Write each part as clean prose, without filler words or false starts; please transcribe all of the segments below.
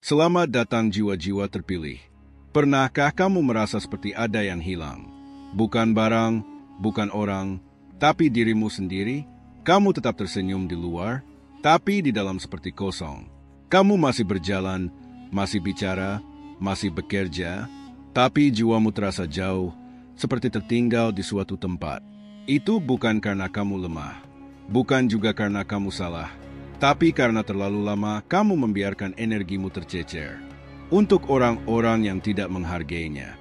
Selamat datang jiwa-jiwa terpilih. Pernahkah kamu merasa seperti ada yang hilang? Bukan barang, bukan orang, tapi dirimu sendiri. Kamu tetap tersenyum di luar, tapi di dalam seperti kosong. Kamu masih berjalan, masih bicara, masih bekerja, tapi jiwamu terasa jauh, seperti tertinggal di suatu tempat. Itu bukan karena kamu lemah, bukan juga karena kamu salah, tapi karena terlalu lama kamu membiarkan energimu tercecer. Untuk orang-orang yang tidak menghargainya,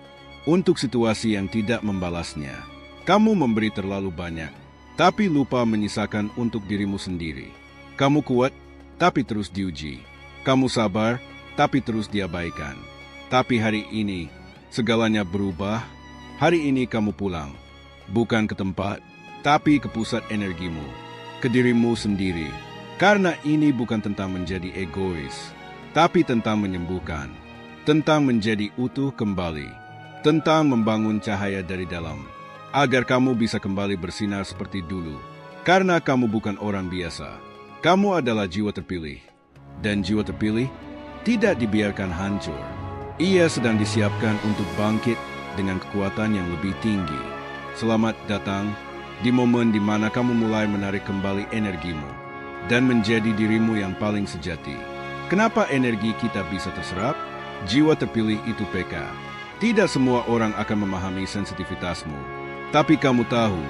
untuk situasi yang tidak membalasnya, kamu memberi terlalu banyak, tapi lupa menyisakan untuk dirimu sendiri. Kamu kuat, tapi terus diuji. Kamu sabar, tapi terus diabaikan. Tapi hari ini, segalanya berubah. Hari ini kamu pulang, bukan ke tempat, tapi ke pusat energimu, ke dirimu sendiri. Karena ini bukan tentang menjadi egois, tapi tentang menyembuhkan, tentang menjadi utuh kembali, tentang membangun cahaya dari dalam, agar kamu bisa kembali bersinar seperti dulu. Karena kamu bukan orang biasa, kamu adalah jiwa terpilih. Dan jiwa terpilih tidak dibiarkan hancur. Ia sedang disiapkan untuk bangkit dengan kekuatan yang lebih tinggi. Selamat datang di momen di mana kamu mulai menarik kembali energimu dan menjadi dirimu yang paling sejati. Kenapa energi kita bisa terserap? Jiwa terpilih itu PK. Tidak semua orang akan memahami sensitivitasmu, tapi kamu tahu,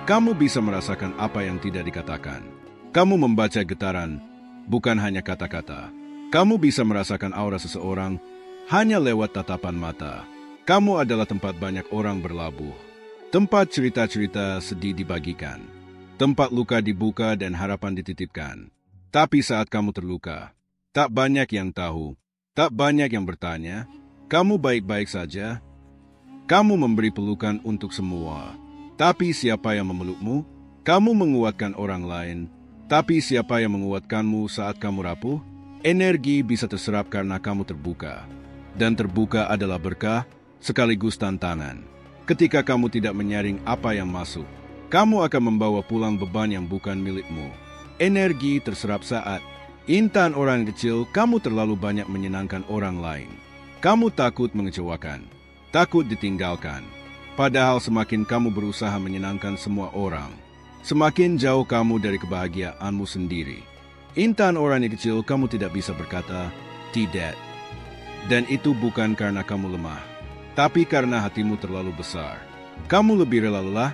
kamu bisa merasakan apa yang tidak dikatakan. Kamu membaca getaran, bukan hanya kata-kata. Kamu bisa merasakan aura seseorang hanya lewat tatapan mata. Kamu adalah tempat banyak orang berlabuh, tempat cerita-cerita sedih dibagikan, tempat luka dibuka dan harapan dititipkan. Tapi saat kamu terluka, tak banyak yang tahu, tak banyak yang bertanya, kamu baik-baik saja. Kamu memberi pelukan untuk semua. Tapi siapa yang memelukmu? Kamu menguatkan orang lain. Tapi siapa yang menguatkanmu saat kamu rapuh? Energi bisa terserap karena kamu terbuka. Dan terbuka adalah berkah, sekaligus tantangan. Ketika kamu tidak menyaring apa yang masuk, kamu akan membawa pulang beban yang bukan milikmu. Energi terserap saat intan orang kecil, kamu terlalu banyak menyenangkan orang lain. Kamu takut mengecewakan, takut ditinggalkan. Padahal semakin kamu berusaha menyenangkan semua orang, semakin jauh kamu dari kebahagiaanmu sendiri. Intan orang yang kecil, kamu tidak bisa berkata tidak. Dan itu bukan karena kamu lemah, tapi karena hatimu terlalu besar. Kamu lebih rela lelah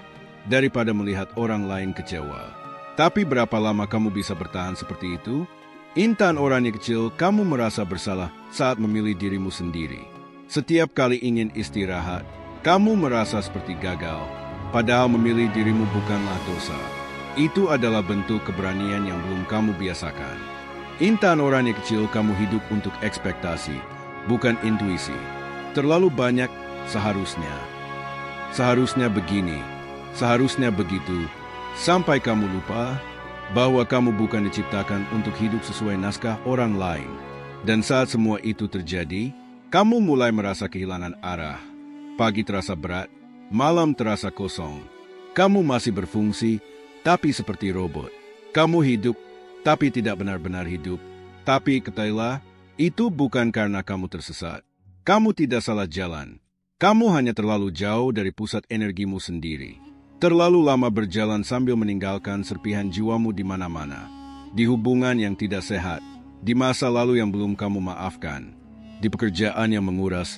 daripada melihat orang lain kecewa. Tapi berapa lama kamu bisa bertahan seperti itu? Intan orang yang kecil, kamu merasa bersalah saat memilih dirimu sendiri. Setiap kali ingin istirahat, kamu merasa seperti gagal. Padahal memilih dirimu bukanlah dosa. Itu adalah bentuk keberanian yang belum kamu biasakan. Intan orang yang kecil, kamu hidup untuk ekspektasi, bukan intuisi. Terlalu banyak seharusnya. Seharusnya begini, seharusnya begitu, sampai kamu lupa bahwa kamu bukan diciptakan untuk hidup sesuai naskah orang lain. Dan saat semua itu terjadi, kamu mulai merasa kehilangan arah. Pagi terasa berat, malam terasa kosong. Kamu masih berfungsi, tapi seperti robot. Kamu hidup, tapi tidak benar-benar hidup. Tapi ketahuilah, itu bukan karena kamu tersesat. Kamu tidak salah jalan. Kamu hanya terlalu jauh dari pusat energimu sendiri. Terlalu lama berjalan sambil meninggalkan serpihan jiwamu di mana-mana. Di hubungan yang tidak sehat, di masa lalu yang belum kamu maafkan, di pekerjaan yang menguras,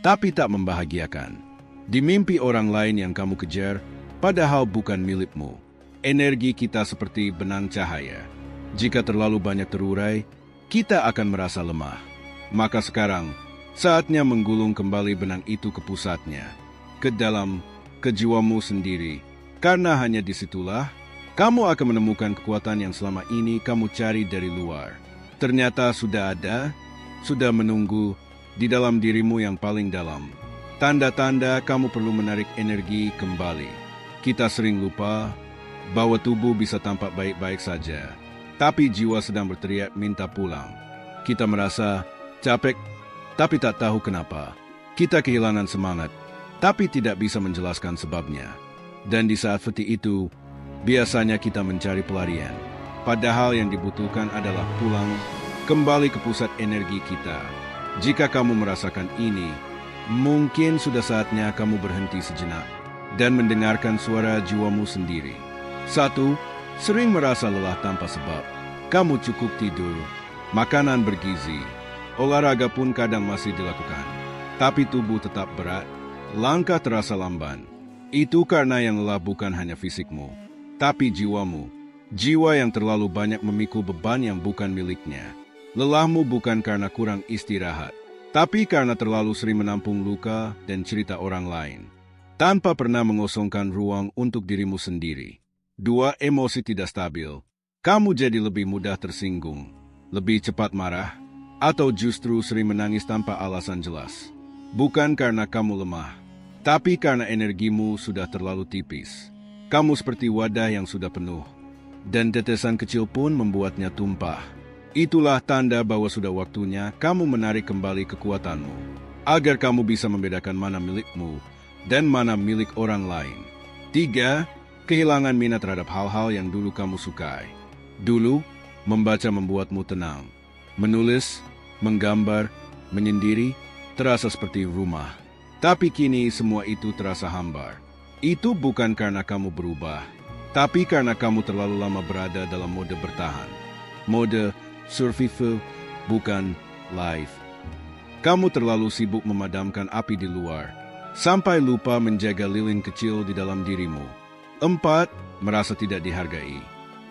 tapi tak membahagiakan, di mimpi orang lain yang kamu kejar, padahal bukan milikmu. Energi kita seperti benang cahaya. Jika terlalu banyak terurai, kita akan merasa lemah. Maka sekarang, saatnya menggulung kembali benang itu ke pusatnya, ke dalam, ke jiwamu sendiri. Karena hanya disitulah, kamu akan menemukan kekuatan yang selama ini kamu cari dari luar. Ternyata sudah ada, sudah menunggu di dalam dirimu yang paling dalam. Tanda-tanda kamu perlu menarik energi kembali. Kita sering lupa bahwa tubuh bisa tampak baik-baik saja, tapi jiwa sedang berteriak minta pulang. Kita merasa capek, tapi tak tahu kenapa. Kita kehilangan semangat, tapi tidak bisa menjelaskan sebabnya. Dan di saat seperti itu, biasanya kita mencari pelarian. Padahal yang dibutuhkan adalah pulang kembali ke pusat energi kita. Jika kamu merasakan ini, mungkin sudah saatnya kamu berhenti sejenak dan mendengarkan suara jiwamu sendiri. 1. Sering merasa lelah tanpa sebab. Kamu cukup tidur, makanan bergizi, olahraga pun kadang masih dilakukan. Tapi tubuh tetap berat, langkah terasa lamban. Itu karena yang lelah bukan hanya fisikmu, tapi jiwamu. Jiwa yang terlalu banyak memikul beban yang bukan miliknya. Lelahmu bukan karena kurang istirahat, tapi karena terlalu sering menampung luka dan cerita orang lain, tanpa pernah mengosongkan ruang untuk dirimu sendiri. 2. Emosi tidak stabil. Kamu jadi lebih mudah tersinggung, lebih cepat marah, atau justru sering menangis tanpa alasan jelas. Bukan karena kamu lemah, tapi karena energimu sudah terlalu tipis. Kamu seperti wadah yang sudah penuh, dan tetesan kecil pun membuatnya tumpah. Itulah tanda bahwa sudah waktunya kamu menarik kembali kekuatanmu, agar kamu bisa membedakan mana milikmu dan mana milik orang lain. 3. Kehilangan minat terhadap hal-hal yang dulu kamu sukai. Dulu, membaca membuatmu tenang. Menulis, menggambar, menyendiri, terasa seperti rumah. Tapi kini semua itu terasa hambar. Itu bukan karena kamu berubah, tapi karena kamu terlalu lama berada dalam mode bertahan. Mode survival, bukan life. Kamu terlalu sibuk memadamkan api di luar, sampai lupa menjaga lilin kecil di dalam dirimu. 4. Merasa tidak dihargai.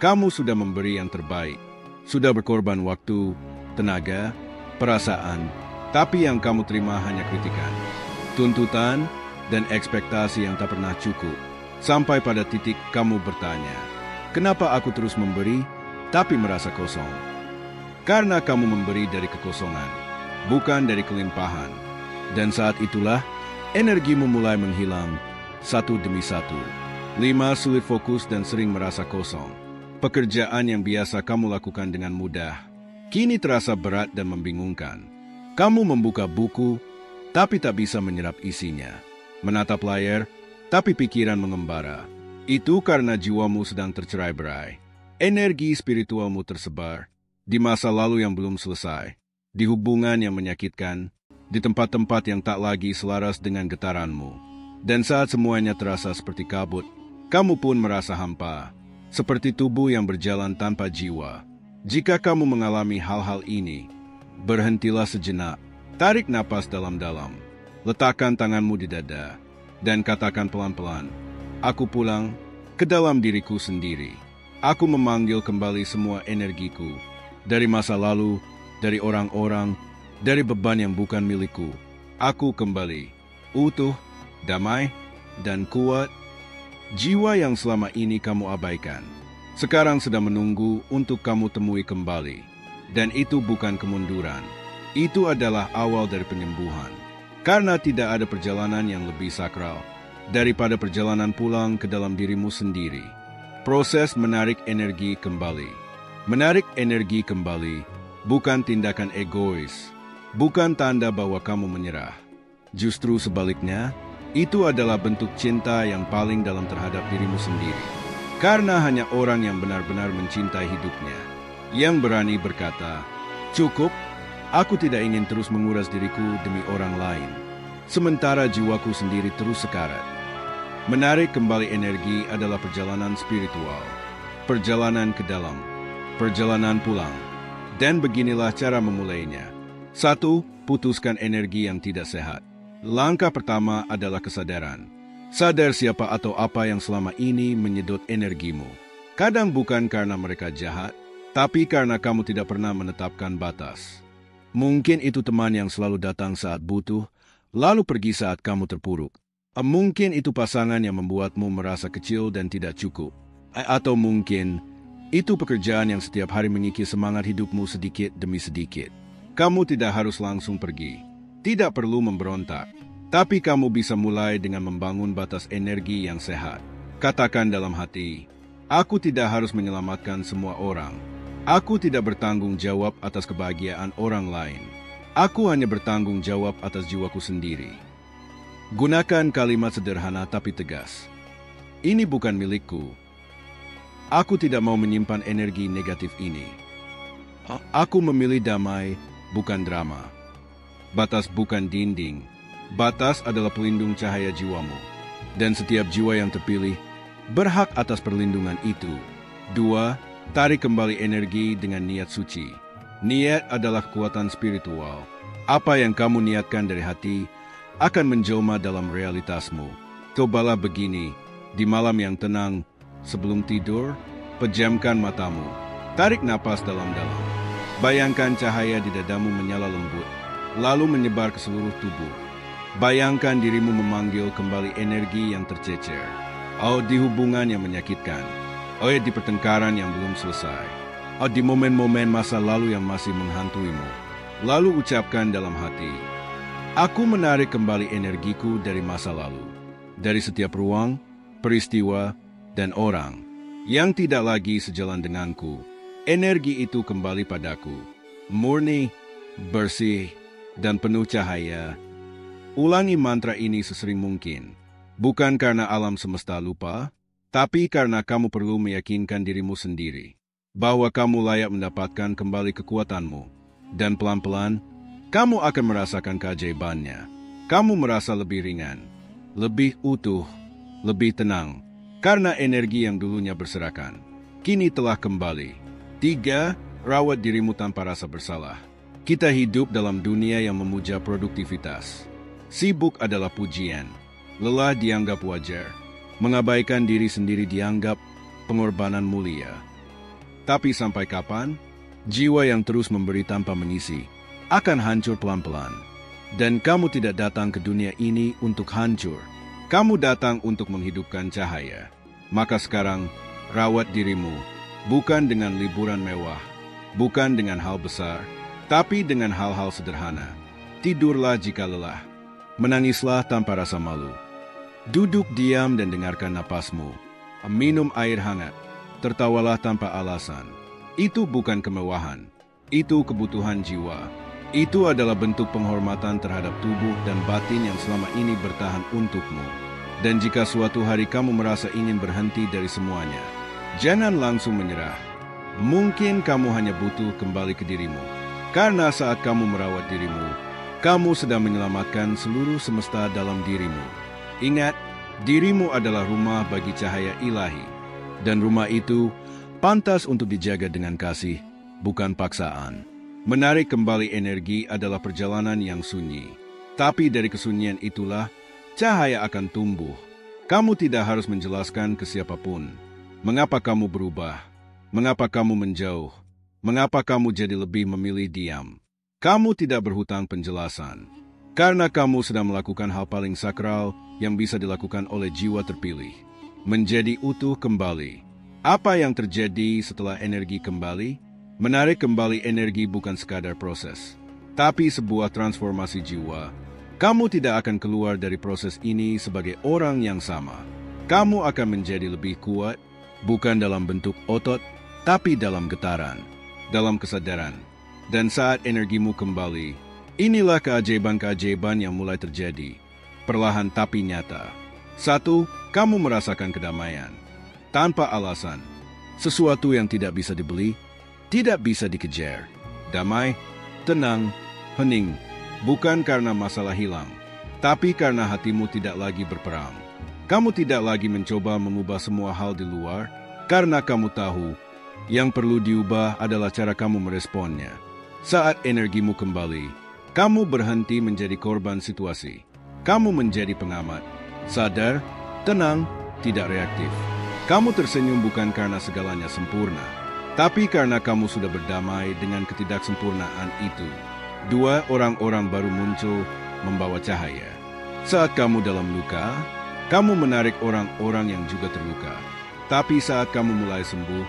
Kamu sudah memberi yang terbaik, sudah berkorban waktu, tenaga, perasaan, tapi yang kamu terima hanya kritikan, tuntutan, dan ekspektasi yang tak pernah cukup. Sampai pada titik kamu bertanya, kenapa aku terus memberi, tapi merasa kosong? Karena kamu memberi dari kekosongan, bukan dari kelimpahan. Dan saat itulah, energimu mulai menghilang, satu demi satu. 5. Sulit fokus dan sering merasa kosong. Pekerjaan yang biasa kamu lakukan dengan mudah, kini terasa berat dan membingungkan. Kamu membuka buku, tapi tak bisa menyerap isinya. Menatap layar, tapi pikiran mengembara. Itu karena jiwamu sedang tercerai-berai. Energi spiritualmu tersebar di masa lalu yang belum selesai, di hubungan yang menyakitkan, di tempat-tempat yang tak lagi selaras dengan getaranmu. Dan saat semuanya terasa seperti kabut, kamu pun merasa hampa, seperti tubuh yang berjalan tanpa jiwa. Jika kamu mengalami hal-hal ini, berhentilah sejenak, tarik napas dalam-dalam, letakkan tanganmu di dada, dan katakan pelan-pelan, aku pulang ke dalam diriku sendiri. Aku memanggil kembali semua energiku, dari masa lalu, dari orang-orang, dari beban yang bukan milikku. Aku kembali, utuh, damai, dan kuat. Jiwa yang selama ini kamu abaikan, sekarang sedang menunggu untuk kamu temui kembali. Dan itu bukan kemunduran, itu adalah awal dari penyembuhan. Karena tidak ada perjalanan yang lebih sakral daripada perjalanan pulang ke dalam dirimu sendiri. Proses menarik energi kembali. Menarik energi kembali bukan tindakan egois, bukan tanda bahwa kamu menyerah. Justru sebaliknya, itu adalah bentuk cinta yang paling dalam terhadap dirimu sendiri. Karena hanya orang yang benar-benar mencintai hidupnya, yang berani berkata, cukup, aku tidak ingin terus menguras diriku demi orang lain, sementara jiwaku sendiri terus sekarat. Menarik kembali energi adalah perjalanan spiritual, perjalanan ke dalam, perjalanan pulang. Dan beginilah cara memulainya. 1. Putuskan energi yang tidak sehat. Langkah pertama adalah kesadaran. Sadar siapa atau apa yang selama ini menyedot energimu. Kadang bukan karena mereka jahat, tapi karena kamu tidak pernah menetapkan batas. Mungkin itu teman yang selalu datang saat butuh, lalu pergi saat kamu terpuruk. Mungkin itu pasangan yang membuatmu merasa kecil dan tidak cukup. Atau mungkin itu pekerjaan yang setiap hari mengikis semangat hidupmu sedikit demi sedikit. Kamu tidak harus langsung pergi, tidak perlu memberontak, tapi kamu bisa mulai dengan membangun batas energi yang sehat. Katakan dalam hati, aku tidak harus menyelamatkan semua orang. Aku tidak bertanggung jawab atas kebahagiaan orang lain. Aku hanya bertanggung jawab atas jiwaku sendiri. Gunakan kalimat sederhana tapi tegas. Ini bukan milikku. Aku tidak mau menyimpan energi negatif ini. Aku memilih damai, bukan drama. Batas bukan dinding. Batas adalah pelindung cahaya jiwamu. Dan setiap jiwa yang terpilih berhak atas perlindungan itu. 2. Tarik kembali energi dengan niat suci. Niat adalah kekuatan spiritual. Apa yang kamu niatkan dari hati akan menjelma dalam realitasmu. Cobalah begini, di malam yang tenang, sebelum tidur, pejamkan matamu. Tarik napas dalam-dalam. Bayangkan cahaya di dadamu menyala lembut, lalu menyebar ke seluruh tubuh. Bayangkan dirimu memanggil kembali energi yang tercecer. Di hubungan yang menyakitkan. Di pertengkaran yang belum selesai. Di momen-momen masa lalu yang masih menghantuimu. Lalu ucapkan dalam hati, aku menarik kembali energiku dari masa lalu. Dari setiap ruang, peristiwa, dan orang yang tidak lagi sejalan denganku. Energi itu kembali padaku. Murni, bersih, dan penuh cahaya. Ulangi mantra ini sesering mungkin. Bukan karena alam semesta lupa, tapi karena kamu perlu meyakinkan dirimu sendiri bahwa kamu layak mendapatkan kembali kekuatanmu. Dan pelan-pelan, kamu akan merasakan keajaibannya. Kamu merasa lebih ringan, lebih utuh, lebih tenang, karena energi yang dulunya berserakan kini telah kembali. 3. Rawat dirimu tanpa rasa bersalah. Kita hidup dalam dunia yang memuja produktivitas. Sibuk adalah pujian, lelah dianggap wajar, mengabaikan diri sendiri dianggap pengorbanan mulia. Tapi sampai kapan? Jiwa yang terus memberi tanpa mengisi akan hancur pelan-pelan. Dan kamu tidak datang ke dunia ini untuk hancur. Kamu datang untuk menghidupkan cahaya. Maka sekarang, rawat dirimu, bukan dengan liburan mewah, bukan dengan hal besar, tapi dengan hal-hal sederhana. Tidurlah jika lelah, menangislah tanpa rasa malu. Duduk diam dan dengarkan napasmu. Minum air hangat, tertawalah tanpa alasan. Itu bukan kemewahan, itu kebutuhan jiwa. Itu adalah bentuk penghormatan terhadap tubuh dan batin yang selama ini bertahan untukmu. Dan jika suatu hari kamu merasa ingin berhenti dari semuanya, jangan langsung menyerah. Mungkin kamu hanya butuh kembali ke dirimu. Karena saat kamu merawat dirimu, kamu sedang menyelamatkan seluruh semesta dalam dirimu. Ingat, dirimu adalah rumah bagi cahaya ilahi. Dan rumah itu pantas untuk dijaga dengan kasih, bukan paksaan. Menarik kembali energi adalah perjalanan yang sunyi. Tapi dari kesunyian itulah, cahaya akan tumbuh. Kamu tidak harus menjelaskan ke siapapun. Mengapa kamu berubah? Mengapa kamu menjauh? Mengapa kamu jadi lebih memilih diam? Kamu tidak berhutang penjelasan. Karena kamu sedang melakukan hal paling sakral yang bisa dilakukan oleh jiwa terpilih. Menjadi utuh kembali. Apa yang terjadi setelah energi kembali? Menarik kembali energi bukan sekadar proses, tapi sebuah transformasi jiwa. Kamu tidak akan keluar dari proses ini sebagai orang yang sama. Kamu akan menjadi lebih kuat, bukan dalam bentuk otot, tapi dalam getaran, dalam kesadaran. Dan saat energimu kembali, inilah keajaiban-keajaiban yang mulai terjadi, perlahan tapi nyata. 1. Kamu merasakan kedamaian. Tanpa alasan, sesuatu yang tidak bisa dibeli, tidak bisa dikejar. Damai, tenang, hening, bukan karena masalah hilang, tapi karena hatimu tidak lagi berperang. Kamu tidak lagi mencoba mengubah semua hal di luar, karena kamu tahu, yang perlu diubah adalah cara kamu meresponnya. Saat energimu kembali, kamu berhenti menjadi korban situasi. Kamu menjadi pengamat, sadar, tenang, tidak reaktif. Kamu tersenyum bukan karena segalanya sempurna, tapi karena kamu sudah berdamai dengan ketidaksempurnaan itu. 2. Orang-orang baru muncul membawa cahaya. Saat kamu dalam luka, kamu menarik orang-orang yang juga terluka. Tapi saat kamu mulai sembuh,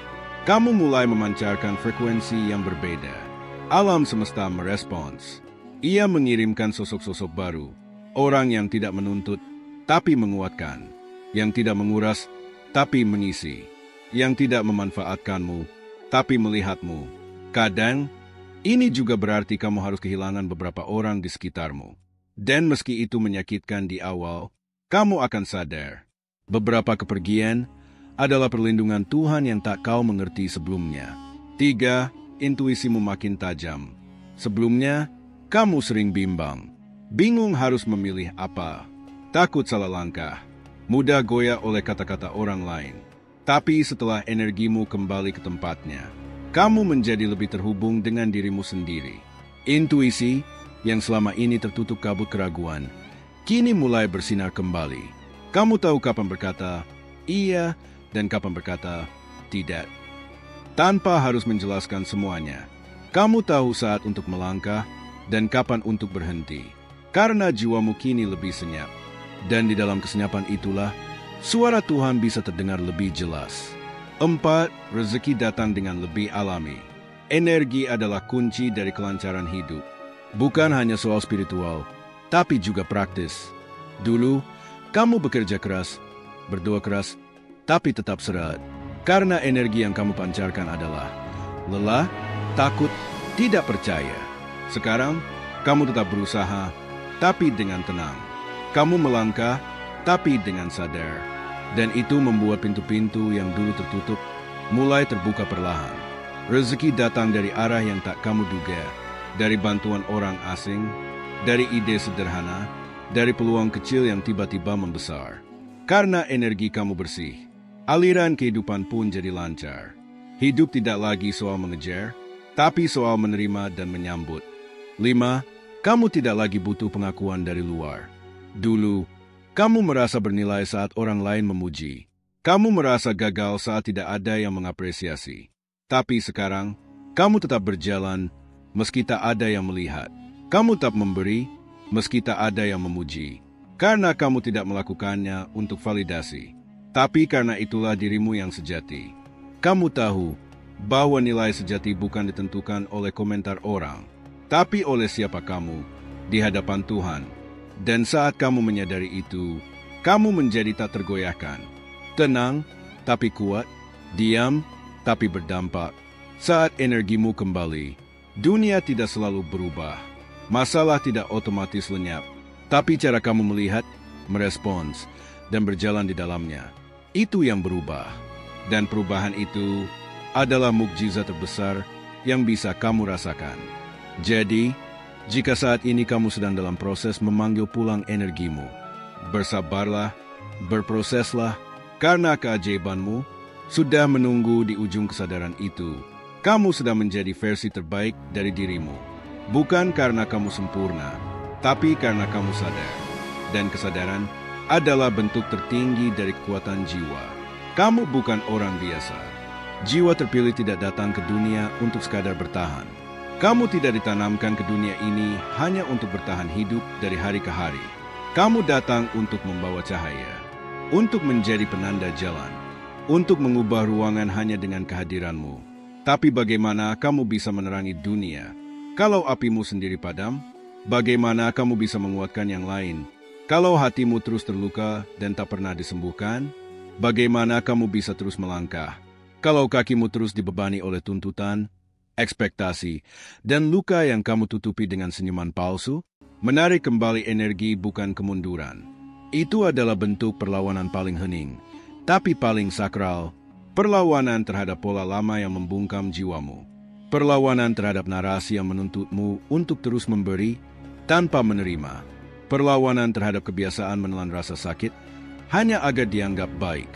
kamu mulai memancarkan frekuensi yang berbeda. Alam semesta merespons. Ia mengirimkan sosok-sosok baru, orang yang tidak menuntut, tapi menguatkan, yang tidak menguras, tapi mengisi, yang tidak memanfaatkanmu, tapi melihatmu. Kadang, ini juga berarti kamu harus kehilangan beberapa orang di sekitarmu. Dan meski itu menyakitkan di awal, kamu akan sadar. Beberapa kepergian adalah perlindungan Tuhan yang tak kau mengerti sebelumnya. 3. intuisimu makin tajam. Sebelumnya, kamu sering bimbang. Bingung harus memilih apa. Takut salah langkah. Mudah goyah oleh kata-kata orang lain. Tapi setelah energimu kembali ke tempatnya, kamu menjadi lebih terhubung dengan dirimu sendiri. Intuisi yang selama ini tertutup kabut keraguan, kini mulai bersinar kembali. Kamu tahu kapan berkata iya dan kapan berkata tidak. Tanpa harus menjelaskan semuanya, kamu tahu saat untuk melangkah dan kapan untuk berhenti. Karena jiwamu kini lebih senyap. Dan di dalam kesenyapan itulah, suara Tuhan bisa terdengar lebih jelas. 4. Rezeki datang dengan lebih alami. Energi adalah kunci dari kelancaran hidup. Bukan hanya soal spiritual, tapi juga praktis. Dulu, kamu bekerja keras, berdoa keras, tapi tetap seret. Karena energi yang kamu pancarkan adalah lelah, takut, tidak percaya. Sekarang, kamu tetap berusaha, tapi dengan tenang. Kamu melangkah, tapi dengan sadar. Dan itu membuat pintu-pintu yang dulu tertutup mulai terbuka perlahan. Rezeki datang dari arah yang tak kamu duga, dari bantuan orang asing, dari ide sederhana, dari peluang kecil yang tiba-tiba membesar. Karena energi kamu bersih, aliran kehidupan pun jadi lancar. Hidup tidak lagi soal mengejar, tapi soal menerima dan menyambut. 5. Kamu tidak lagi butuh pengakuan dari luar. Dulu, kamu merasa bernilai saat orang lain memuji. Kamu merasa gagal saat tidak ada yang mengapresiasi. Tapi sekarang, kamu tetap berjalan meski tak ada yang melihat. Kamu tetap memberi meski tak ada yang memuji. Karena kamu tidak melakukannya untuk validasi. Tapi karena itulah dirimu yang sejati. Kamu tahu bahwa nilai sejati bukan ditentukan oleh komentar orang, tapi oleh siapa kamu di hadapan Tuhan. Dan saat kamu menyadari itu, kamu menjadi tak tergoyahkan. Tenang, tapi kuat. Diam, tapi berdampak. Saat energimu kembali, dunia tidak selalu berubah. Masalah tidak otomatis lenyap. Tapi cara kamu melihat, merespons, dan berjalan di dalamnya, itu yang berubah. Dan perubahan itu adalah mukjizat terbesar yang bisa kamu rasakan. Jadi, jika saat ini kamu sedang dalam proses memanggil pulang energimu, bersabarlah, berproseslah, karena keajaibanmu sudah menunggu di ujung kesadaran itu. Kamu sedang menjadi versi terbaik dari dirimu, bukan karena kamu sempurna, tapi karena kamu sadar. Dan kesadaran adalah bentuk tertinggi dari kekuatan jiwa. Kamu bukan orang biasa. Jiwa terpilih tidak datang ke dunia untuk sekadar bertahan. Kamu tidak ditanamkan ke dunia ini hanya untuk bertahan hidup dari hari ke hari. Kamu datang untuk membawa cahaya, untuk menjadi penanda jalan, untuk mengubah ruangan hanya dengan kehadiranmu. Tapi bagaimana kamu bisa menerangi dunia kalau apimu sendiri padam? Bagaimana kamu bisa menguatkan yang lain kalau hatimu terus terluka dan tak pernah disembuhkan? Bagaimana kamu bisa terus melangkah kalau kakimu terus dibebani oleh tuntutan, ekspektasi, dan luka yang kamu tutupi dengan senyuman palsu? Menarik kembali energi bukan kemunduran. Itu adalah bentuk perlawanan paling hening, tapi paling sakral. Perlawanan terhadap pola lama yang membungkam jiwamu. Perlawanan terhadap narasi yang menuntutmu untuk terus memberi tanpa menerima. Perlawanan terhadap kebiasaan menelan rasa sakit hanya agar dianggap baik.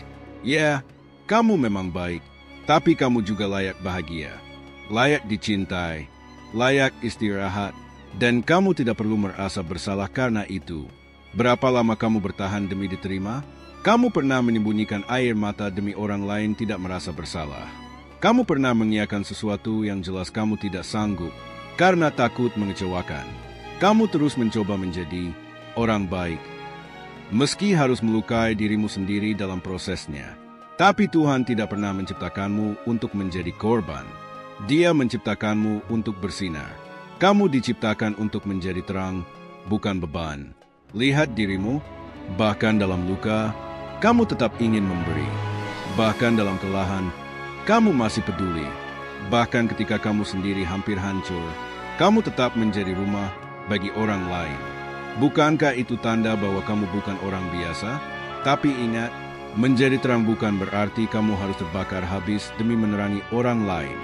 Ya, kamu memang baik, tapi kamu juga layak bahagia. Layak dicintai, layak istirahat, dan kamu tidak perlu merasa bersalah karena itu. Berapa lama kamu bertahan demi diterima? Kamu pernah menyembunyikan air mata demi orang lain tidak merasa bersalah. Kamu pernah mengiyakan sesuatu yang jelas kamu tidak sanggup karena takut mengecewakan. Kamu terus mencoba menjadi orang baik, meski harus melukai dirimu sendiri dalam prosesnya. Tapi Tuhan tidak pernah menciptakanmu untuk menjadi korban. Dia menciptakanmu untuk bersinar. Kamu diciptakan untuk menjadi terang, bukan beban. Lihat dirimu, bahkan dalam luka, kamu tetap ingin memberi. Bahkan dalam kelelahan, kamu masih peduli. Bahkan ketika kamu sendiri hampir hancur, kamu tetap menjadi rumah bagi orang lain. Bukankah itu tanda bahwa kamu bukan orang biasa? Tapi ingat, menjadi terang bukan berarti kamu harus terbakar habis demi menerangi orang lain.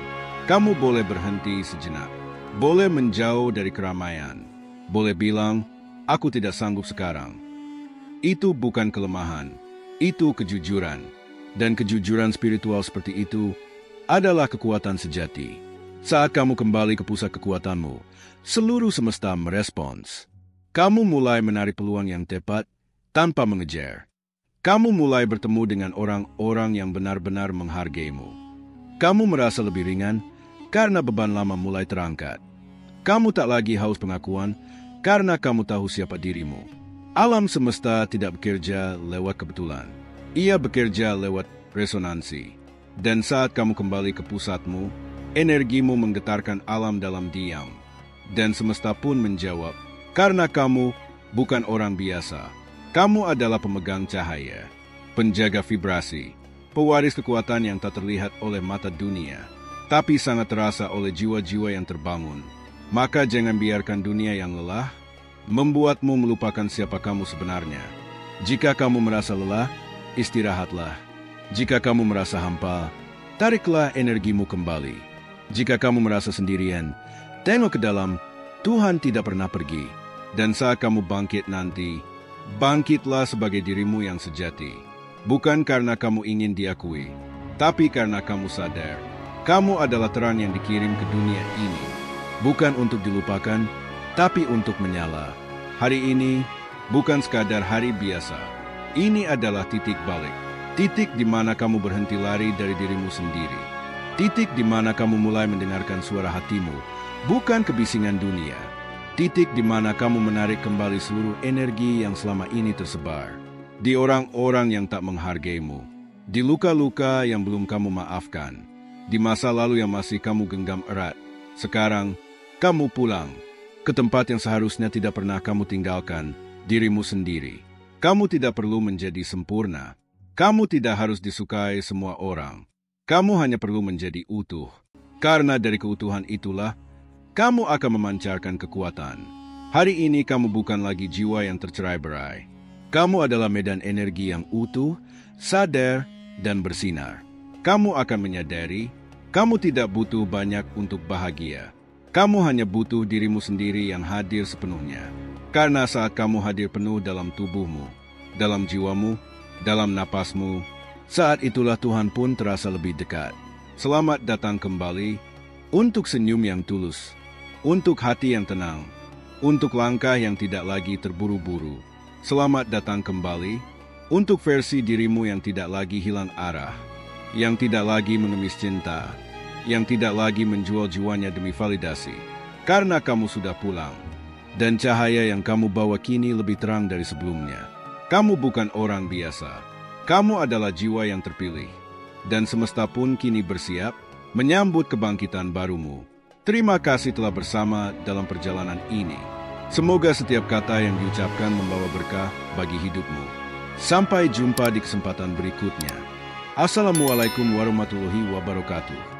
Kamu boleh berhenti sejenak. Boleh menjauh dari keramaian. Boleh bilang, aku tidak sanggup sekarang. Itu bukan kelemahan. Itu kejujuran. Dan kejujuran spiritual seperti itu adalah kekuatan sejati. Saat kamu kembali ke pusat kekuatanmu, seluruh semesta merespons. Kamu mulai menarik peluang yang tepat tanpa mengejar. Kamu mulai bertemu dengan orang-orang yang benar-benar menghargaimu. Kamu merasa lebih ringan karena beban lama mulai terangkat. Kamu tak lagi haus pengakuan karena kamu tahu siapa dirimu. Alam semesta tidak bekerja lewat kebetulan. Ia bekerja lewat resonansi. Dan saat kamu kembali ke pusatmu, energimu menggetarkan alam dalam diam. Dan semesta pun menjawab, karena kamu bukan orang biasa. Kamu adalah pemegang cahaya, penjaga vibrasi, pewaris kekuatan yang tak terlihat oleh mata dunia, tapi sangat terasa oleh jiwa-jiwa yang terbangun. Maka jangan biarkan dunia yang lelah membuatmu melupakan siapa kamu sebenarnya. Jika kamu merasa lelah, istirahatlah. Jika kamu merasa hampa, tariklah energimu kembali. Jika kamu merasa sendirian, tengok ke dalam. Tuhan tidak pernah pergi. Dan saat kamu bangkit nanti, bangkitlah sebagai dirimu yang sejati. Bukan karena kamu ingin diakui, tapi karena kamu sadar kamu adalah terang yang dikirim ke dunia ini. Bukan untuk dilupakan, tapi untuk menyala. Hari ini bukan sekadar hari biasa. Ini adalah titik balik. Titik di mana kamu berhenti lari dari dirimu sendiri. Titik di mana kamu mulai mendengarkan suara hatimu, bukan kebisingan dunia. Titik di mana kamu menarik kembali seluruh energi yang selama ini tersebar. Di orang-orang yang tak menghargaimu. Di luka-luka yang belum kamu maafkan. Di masa lalu yang masih kamu genggam erat. Sekarang, kamu pulang ke tempat yang seharusnya tidak pernah kamu tinggalkan, dirimu sendiri. Kamu tidak perlu menjadi sempurna. Kamu tidak harus disukai semua orang. Kamu hanya perlu menjadi utuh. Karena dari keutuhan itulah, kamu akan memancarkan kekuatan. Hari ini kamu bukan lagi jiwa yang tercerai-berai. Kamu adalah medan energi yang utuh, sadar, dan bersinar. Kamu akan menyadari, kamu tidak butuh banyak untuk bahagia. Kamu hanya butuh dirimu sendiri yang hadir sepenuhnya. Karena saat kamu hadir penuh dalam tubuhmu, dalam jiwamu, dalam napasmu, saat itulah Tuhan pun terasa lebih dekat. Selamat datang kembali untuk senyum yang tulus, untuk hati yang tenang, untuk langkah yang tidak lagi terburu-buru. Selamat datang kembali untuk versi dirimu yang tidak lagi hilang arah, yang tidak lagi mengemis cinta, yang tidak lagi menjual jiwanya demi validasi. Karena kamu sudah pulang, dan cahaya yang kamu bawa kini lebih terang dari sebelumnya. Kamu bukan orang biasa. Kamu adalah jiwa yang terpilih. Dan semesta pun kini bersiap menyambut kebangkitan barumu. Terima kasih telah bersama dalam perjalanan ini. Semoga setiap kata yang diucapkan membawa berkah bagi hidupmu. Sampai jumpa di kesempatan berikutnya. Assalamualaikum warahmatullahi wabarakatuh.